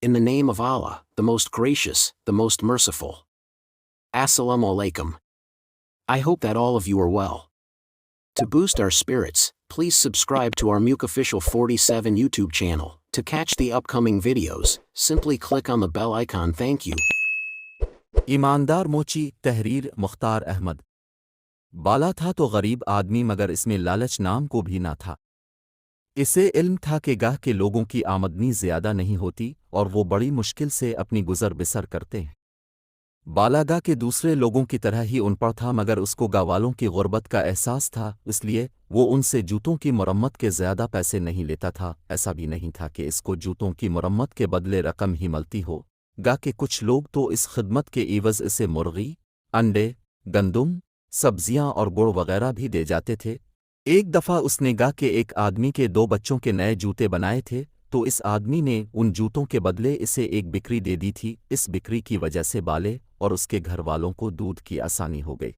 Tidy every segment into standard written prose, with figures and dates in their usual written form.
In the name of Allah, the most gracious, the most merciful. Assalamu alaikum. I hope that all of you are well. To boost our spirits, please subscribe to our Muke Official 47 YouTube channel. To catch the upcoming videos, simply click on the bell icon. Thank you. ईमानदार मोची तहरीर मुख्तार अहमद। बाला था तो गरीब आदमी मगर इसमें लालच नाम को भी ना था। इसे इल्म था कि गाह के लोगों की आमदनी ज़्यादा नहीं होती और वो बड़ी मुश्किल से अपनी गुज़र बसर करते हैं। बाला गाह के दूसरे लोगों की तरह ही उन पर था मगर उसको गाँव वालों की गुर्बत का एहसास था, इसलिए वो उनसे जूतों की मरम्मत के ज़्यादा पैसे नहीं लेता था। ऐसा भी नहीं था कि इसको जूतों की मरम्मत के बदले रकम ही मिलती हो। गाह के कुछ लोग तो इस खिदमत के एवज़ इसे मुर्गी, अंडे, गंदुम, सब्जियां और गुड़ वगैरह भी दे जाते थे। एक दफ़ा उसने गाह के एक आदमी के 2 बच्चों के नए जूते बनाए थे, तो इस आदमी ने उन जूतों के बदले इसे एक बिक्री दे दी थी। इस बिक्री की वजह से बाले और उसके घर वालों को दूध की आसानी हो गई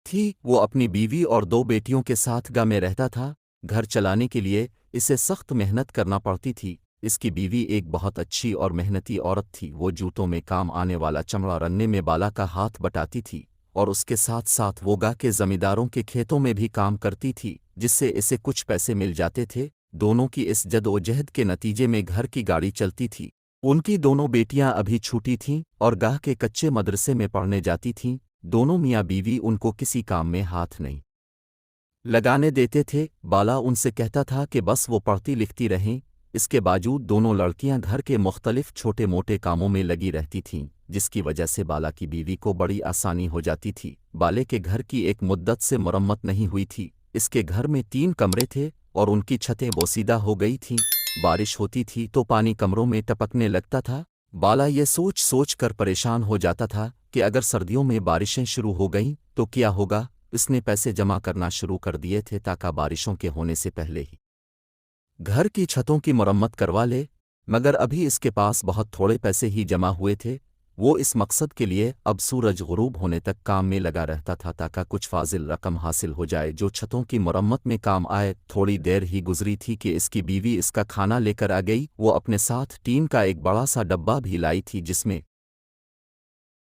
थी। वो अपनी बीवी और 2 बेटियों के साथ गाह में रहता था। घर चलाने के लिए इसे सख्त मेहनत करना पड़ती थी। इसकी बीवी एक बहुत अच्छी और मेहनती औरत थी। वो जूतों में काम आने वाला चमड़ा रनने में बाला का हाथ बटाती थी और उसके साथ साथ वो गाह के जमींदारों के खेतों में भी काम करती थी, जिससे इसे कुछ पैसे मिल जाते थे। दोनों की इस जद्दोजहद के नतीजे में घर की गाड़ी चलती थी। उनकी दोनों बेटियां अभी छूटी थीं और गाह के कच्चे मदरसे में पढ़ने जाती थीं। दोनों मियाँ बीवी उनको किसी काम में हाथ नहीं लगाने देते थे। बाला उनसे कहता था कि बस वो पढ़ती लिखती रहें। इसके बावजूद दोनों लड़कियां घर के मुख्तलिफ छोटे मोटे कामों में लगी रहती थीं, जिसकी वजह से बाला की बीवी को बड़ी आसानी हो जाती थी। बाले के घर की एक मुद्दत से मरम्मत नहीं हुई थी। इसके घर में 3 कमरे थे और उनकी छतें बोसीदा हो गई थीं। बारिश होती थी तो पानी कमरों में टपकने लगता था। बाला ये सोच सोच कर परेशान हो जाता था कि अगर सर्दियों में बारिशें शुरू हो गईं तो क्या होगा। इसने पैसे जमा करना शुरू कर दिए थे ताकि बारिशों के होने से पहले ही घर की छतों की मरम्मत करवा ले, मगर अभी इसके पास बहुत थोड़े पैसे ही जमा हुए थे। वो इस मकसद के लिए अब सूरज गुरूब होने तक काम में लगा रहता था ताकि कुछ फाजिल रकम हासिल हो जाए जो छतों की मरम्मत में काम आए। थोड़ी देर ही गुजरी थी कि इसकी बीवी इसका खाना लेकर आ गई। वो अपने साथ टीन का एक बड़ा सा डब्बा भी लाई थी जिसमें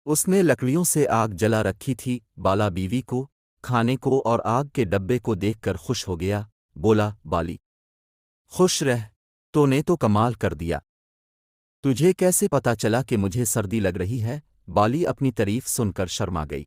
उसने लकड़ियों से आग जला रखी थी। बाला बीवी को, खाने को और आग के डब्बे को देखकर खुश हो गया। बोला, बाली खुश रह, तूने तो कमाल कर दिया। तुझे कैसे पता चला कि मुझे सर्दी लग रही है? बाली अपनी तारीफ सुनकर शर्मा गई।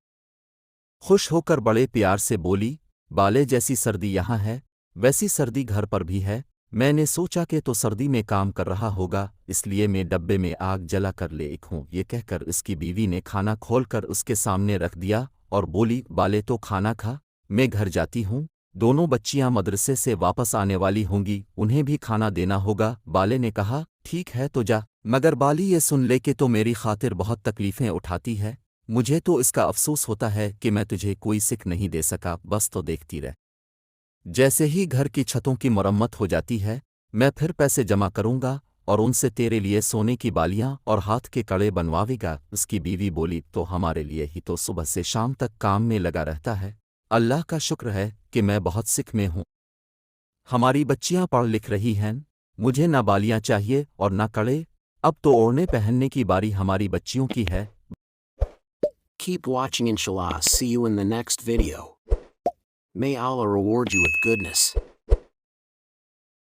खुश होकर बड़े प्यार से बोली, बाले जैसी सर्दी यहाँ है वैसी सर्दी घर पर भी है। मैंने सोचा कि तो सर्दी में काम कर रहा होगा, इसलिए मैं डब्बे में आग जला कर ले एक हूँ। ये कहकर उसकी बीवी ने खाना खोलकर उसके सामने रख दिया और बोली, बाले तो खाना खा, मैं घर जाती हूँ। दोनों बच्चियां मदरसे से वापस आने वाली होंगी, उन्हें भी खाना देना होगा। बाले ने कहा, ठीक है तो जा। मगर बाली ये सुन ले कि तो मेरी खातिर बहुत तकलीफ़ें उठाती है। मुझे तो इसका अफसोस होता है कि मैं तुझे कोई सिक नहीं दे सका, बस तो देखती रह। जैसे ही घर की छतों की मरम्मत हो जाती है, मैं फिर पैसे जमा करूंगा और उनसे तेरे लिए सोने की बालियां और हाथ के कड़े बनवावेगा। उसकी बीवी बोली, तो हमारे लिए ही तो सुबह से शाम तक काम में लगा रहता है। अल्लाह का शुक्र है कि मैं बहुत सिख में हूँ। हमारी बच्चियां पढ़ लिख रही हैं, मुझे ना बालियां चाहिए और ना कड़े। अब तो ओढ़ने पहनने की बारी हमारी बच्चियों की है। Keep watching, inshallah. See you in the next video. May Allah reward you with goodness.